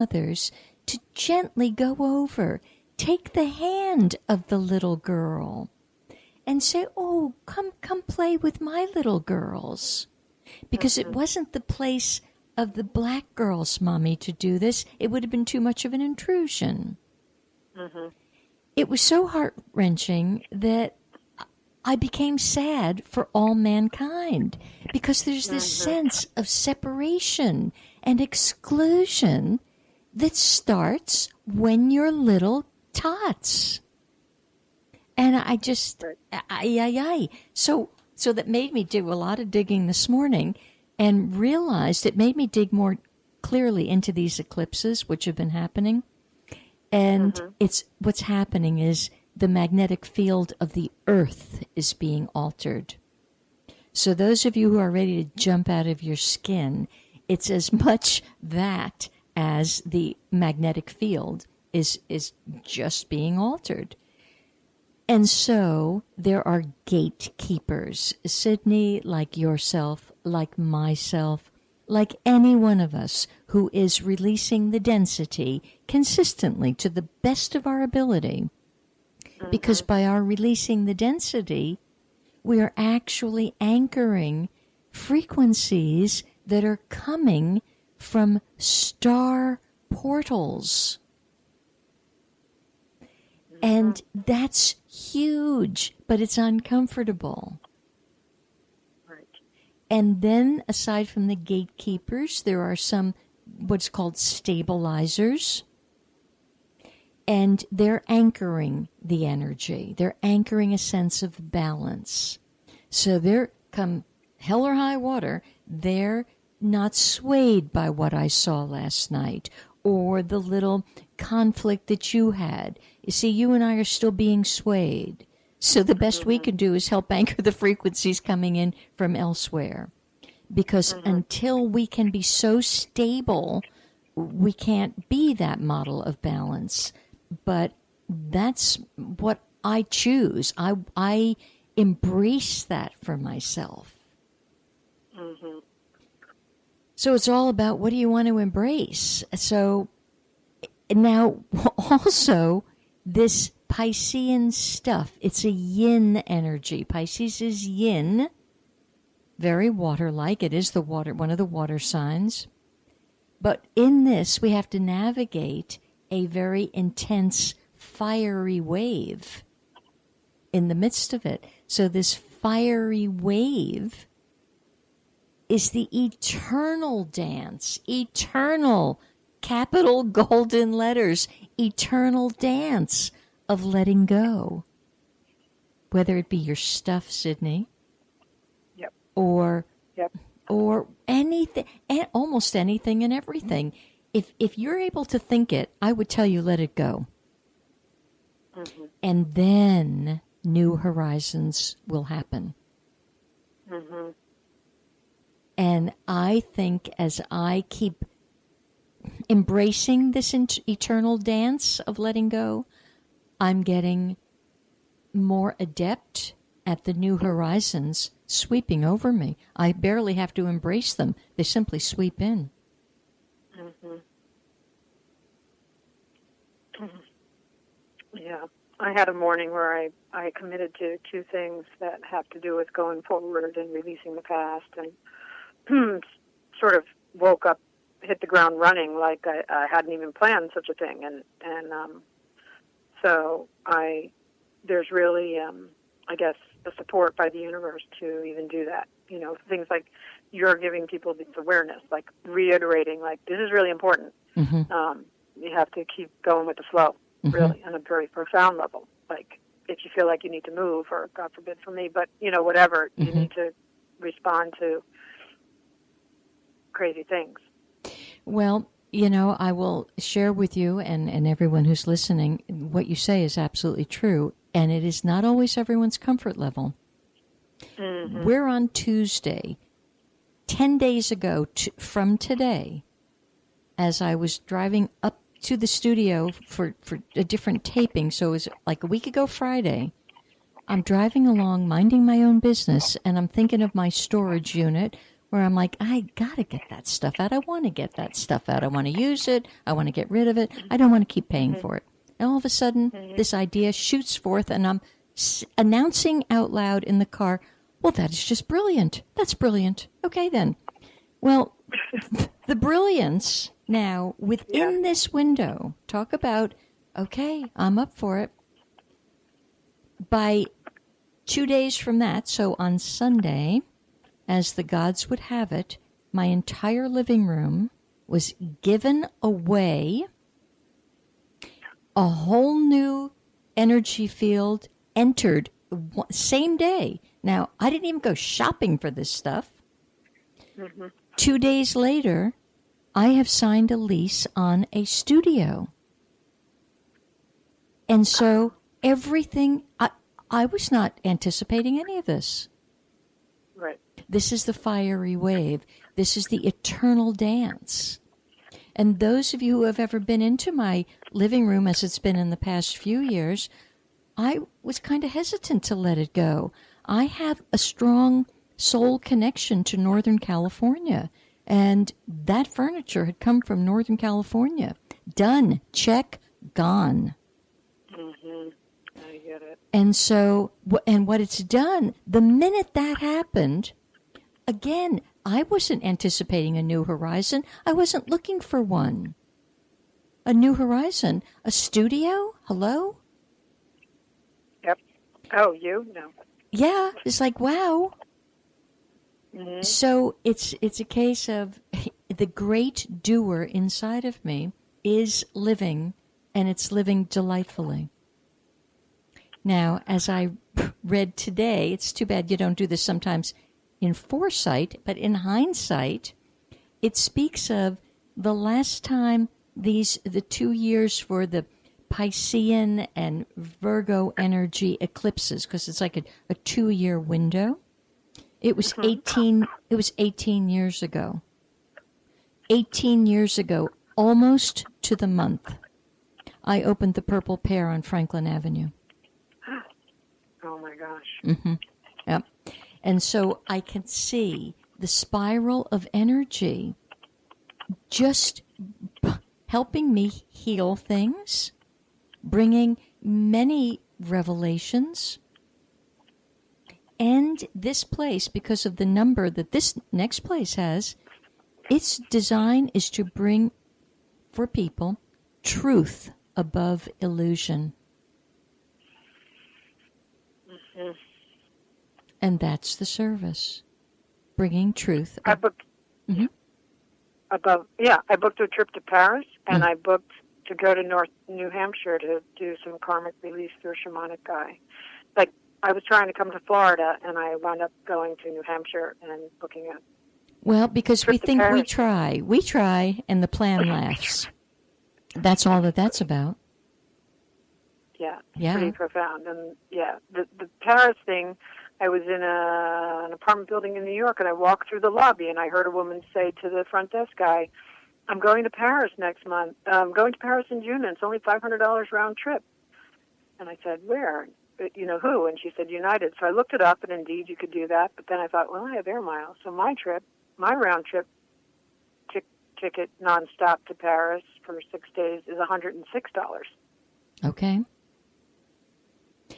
others to gently go over, take the hand of the little girl and say, oh, come play with my little girls. Because it wasn't the place of the black girl's mommy to do this. It would have been too much of an intrusion. It was so heart-wrenching that I became sad for all mankind, because there's this sense of separation and exclusion that starts when you're little tots. And I just, So that made me do a lot of digging this morning, and realized it made me dig more clearly into these eclipses, which have been happening. And it's what's happening is the magnetic field of the earth is being altered. So those of you who are ready to jump out of your skin, it's as much that as the magnetic field is just being altered. And so there are gatekeepers, Sydney, like yourself, like myself, like any one of us who is releasing the density consistently to the best of our ability. Because by our releasing the density, we are actually anchoring frequencies that are coming from star portals. And that's huge, but it's uncomfortable. Right. And then, aside from the gatekeepers, there are some what's called stabilizers. And they're anchoring the energy. They're anchoring a sense of balance. So they're, come hell or high water, they're not swayed by what I saw last night or the little conflict that you had. You see, you and I are still being swayed. So the best we can do is help anchor the frequencies coming in from elsewhere. Because until we can be so stable, we can't be that model of balance. But that's what I choose. I embrace that for myself. So it's all about, what do you want to embrace? So now also this Piscean stuff, it's a yin energy. Pisces is yin, very water-like. It is the water, one of the water signs. But in this, we have to navigate a very intense, fiery wave in the midst of it. So this fiery wave is the eternal dance, eternal, capital golden letters, eternal dance of letting go. Whether it be your stuff, Sydney, or anything, almost anything and everything. If you're able to think it, I would tell you, let it go. And then new horizons will happen. And I think as I keep embracing this eternal dance of letting go, I'm getting more adept at the new horizons sweeping over me. I barely have to embrace them. They simply sweep in. Yeah. I had a morning where I committed to two things that have to do with going forward and releasing the past, and sort of woke up, hit the ground running like I hadn't even planned such a thing. And so there's really, I guess, the support by the universe to even do that. You know, things like you're giving people this awareness, like reiterating, like, this is really important. You have to keep going with the flow, really, on a very profound level. Like, if you feel like you need to move, or God forbid for me, but, you know, whatever, you need to respond to crazy things. Well, you know, I will share with you and everyone who's listening, what you say is absolutely true, and it is not always everyone's comfort level. We're on Tuesday, 10 days ago from today, as I was driving up to the studio for a different taping, so it was like a week ago Friday. I'm driving along, minding my own business, and I'm thinking of my storage unit where I'm like, I got to get that stuff out. I want to get that stuff out. I want to use it. I want to get rid of it. I don't want to keep paying for it. And all of a sudden, this idea shoots forth, and I'm announcing out loud in the car, well, that is just brilliant. That's brilliant. Okay, then. Well, the brilliance now within this window, talk about, okay, I'm up for it. By 2 days from that, so on Sunday, as the gods would have it, my entire living room was given away. A whole new energy field entered same day. Now, I didn't even go shopping for this stuff. 2 days later, I have signed a lease on a studio. And so everything, I was not anticipating any of this. Right. This is the fiery wave. This is the eternal dance. And those of you who have ever been into my living room, as it's been in the past few years, I was kind of hesitant to let it go. I have a strong soul connection to Northern California, and that furniture had come from Northern California. Done. Check. Gone. I get it. And so, and what it's done, the minute that happened, again, I wasn't anticipating a new horizon. I wasn't looking for one. A new horizon. A studio? Hello? Yep. Oh, you? No. Yeah. It's like, wow. So it's a case of the great doer inside of me is living, and it's living delightfully. Now, as I read today, it's too bad you don't do this sometimes in foresight, but in hindsight, it speaks of the last time the 2 years for the Piscean and Virgo energy eclipses, because it's like a 2-year window. It was 18 years ago. 18 years ago, almost to the month, I opened the Purple Pear on Franklin Avenue. Oh my gosh. Yep. And so I can see the spiral of energy just helping me heal things, bringing many revelations. And this place, because of the number that this next place has, its design is to bring for people truth above illusion. And that's the service, bringing truth. I booked I booked a trip to Paris, and I booked to go to North New Hampshire to do some karmic release through a shamanic guy. Like, I was trying to come to Florida, and I wound up going to New Hampshire and booking it. Well, because we think we try, and the plan laughs. That's all that's about. Yeah, pretty profound. And the Paris thing, I was in an apartment building in New York, and I walked through the lobby, and I heard a woman say to the front desk guy, I'm going to Paris next month. I'm going to Paris in June, and it's only $500 round trip. And I said, where? You know, who? And she said, United. So I looked it up, and indeed you could do that. But then I thought, well, I have air miles. So my round trip ticket nonstop to Paris for 6 days is $106. Okay.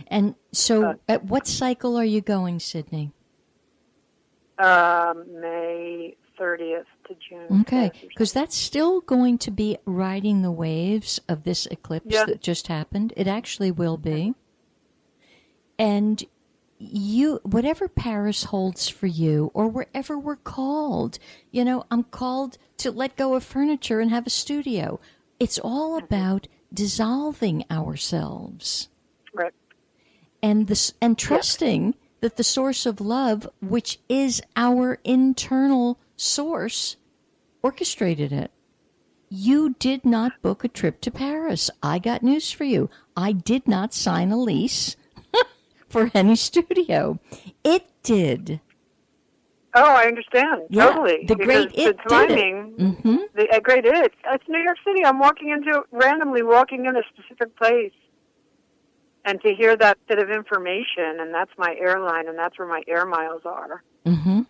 And so at what cycle are you going, Sydney? May 30th to June. Okay, because that's still going to be riding the waves of this eclipse that just happened. It actually will be. And you, whatever Paris holds for you, or wherever we're called, you know, I'm called to let go of furniture and have a studio. It's all about dissolving ourselves. Right. And trusting that the source of love, which is our internal source, orchestrated it. You did not book a trip to Paris. I got news for you. I did not sign a lease for any studio. It did. Oh, I understand. Yeah, totally. the great it the timing, did it. Mm-hmm. The great it. It's New York City. I'm randomly walking in a specific place. And to hear that bit of information, and that's my airline, and that's where my air miles are. Mm-hmm.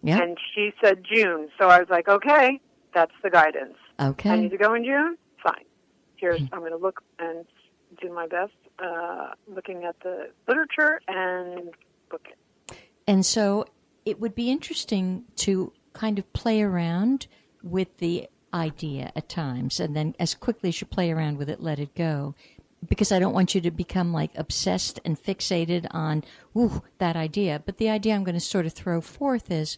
Yeah. And she said June. So I was like, okay, that's the guidance. Okay. I need to go in June? Fine. I'm going to look and do my best looking at the literature and book it. And so it would be interesting to kind of play around with the idea at times, and then as quickly as you play around with it, let it go. Because I don't want you to become like obsessed and fixated on, that idea. But the idea I'm going to sort of throw forth is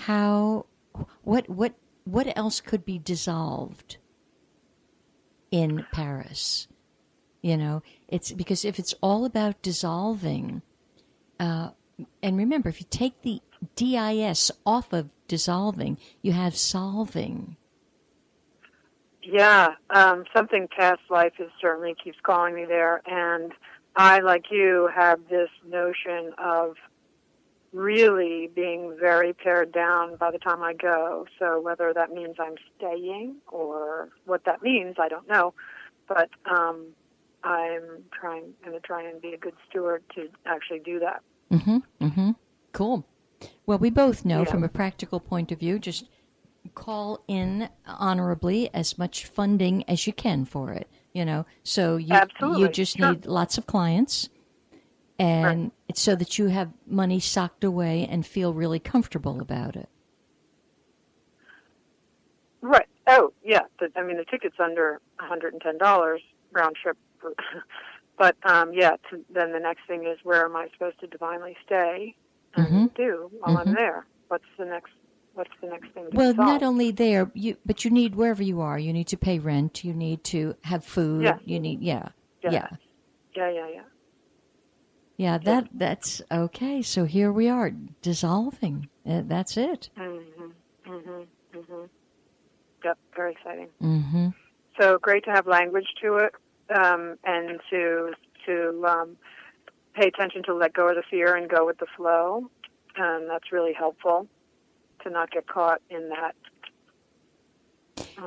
what else could be dissolved in Paris? You know, it's because if it's all about dissolving, and remember, if you take the DIS off of dissolving, you have solving. Yeah, something past life certainly keeps calling me there. And I, like you, have this notion of really being very pared down by the time I go. So whether that means I'm staying or what that means, I don't know. But I'm going to try and be a good steward to actually do that. Mm-hmm. Mm-hmm. Cool. Well, we both know from a practical point of view, just call in honorably as much funding as you can for it, you know. So you just need lots of clients, and it's so that you have money socked away and feel really comfortable about it. Right. Oh, yeah. The ticket's under $110 round trip. But, then the next thing is, where am I supposed to divinely stay and do while I'm there? What's the next thing to Well, solve? not only there, but you need, wherever you are, you need to pay rent, you need to have food, you need, Yeah, that's okay. So here we are, dissolving. That's it. Yep, very exciting. Mm-hmm. So great to have language to it, and to pay attention to let go of the fear and go with the flow. That's really helpful to not get caught in that.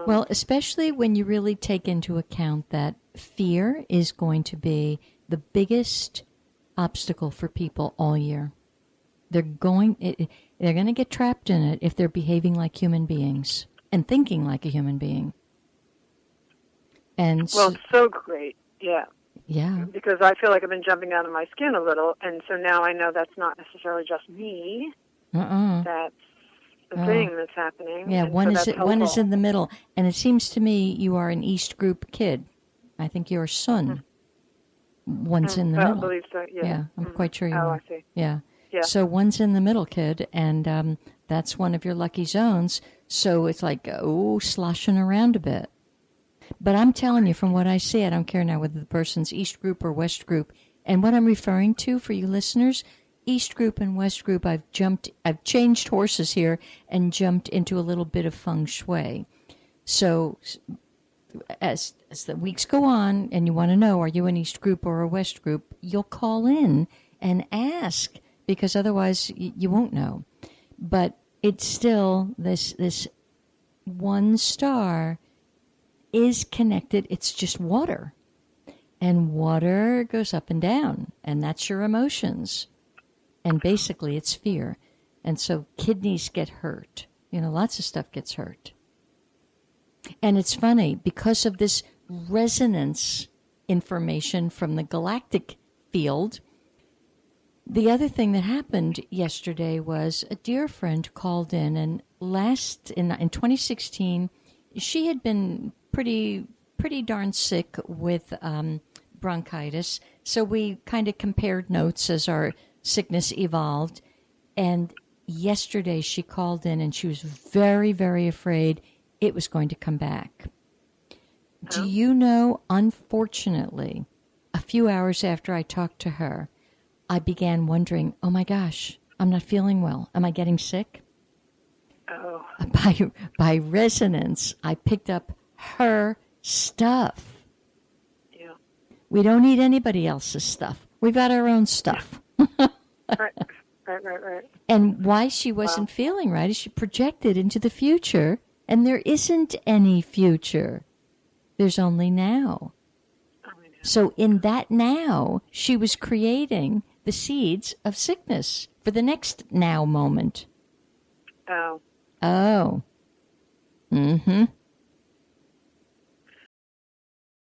Well, especially when you really take into account that fear is going to be the biggest obstacle for people all year. They're going to get trapped in it if they're behaving like human beings and thinking like a human being. And it's so great, yeah. Yeah. Because I feel like I've been jumping out of my skin a little, and so now I know that's not necessarily just me. That's the thing that's happening. Yeah, one is in the middle, and it seems to me you are an East Group kid. I think your son. One's in the middle. I believe so. Yeah, I'm quite sure you are. I see. Yeah. So one's in the middle, kid, and that's one of your lucky zones. So it's like sloshing around a bit. But I'm telling you, from what I see, I don't care now whether the person's East Group or West Group. And what I'm referring to for you listeners, East Group and West Group, I've changed horses here and jumped into a little bit of feng shui. So as the weeks go on and you want to know, are you an East Group or a West Group, you'll call in and ask, because otherwise you won't know. But it's still this one star is connected. It's just water. And water goes up and down, and that's your emotions. And basically it's fear. And so kidneys get hurt. Lots of stuff gets hurt. And it's funny, because of this resonance information from the galactic field, the other thing that happened yesterday was a dear friend called in, and in 2016, she had been pretty darn sick with bronchitis. So we kind of compared notes as our sickness evolved. And yesterday she called in and she was very, very afraid it was going to come back. Do you know, unfortunately, a few hours after I talked to her, I began wondering, oh my gosh, I'm not feeling well. Am I getting sick? Oh. By resonance, I picked up her stuff. Yeah. We don't need anybody else's stuff. We've got our own stuff. Right. And why she wasn't feeling right is she projected into the future, and there isn't any future. There's only now. So in that now, she was creating the seeds of sickness for the next now moment. Oh. Oh. Mm-hmm.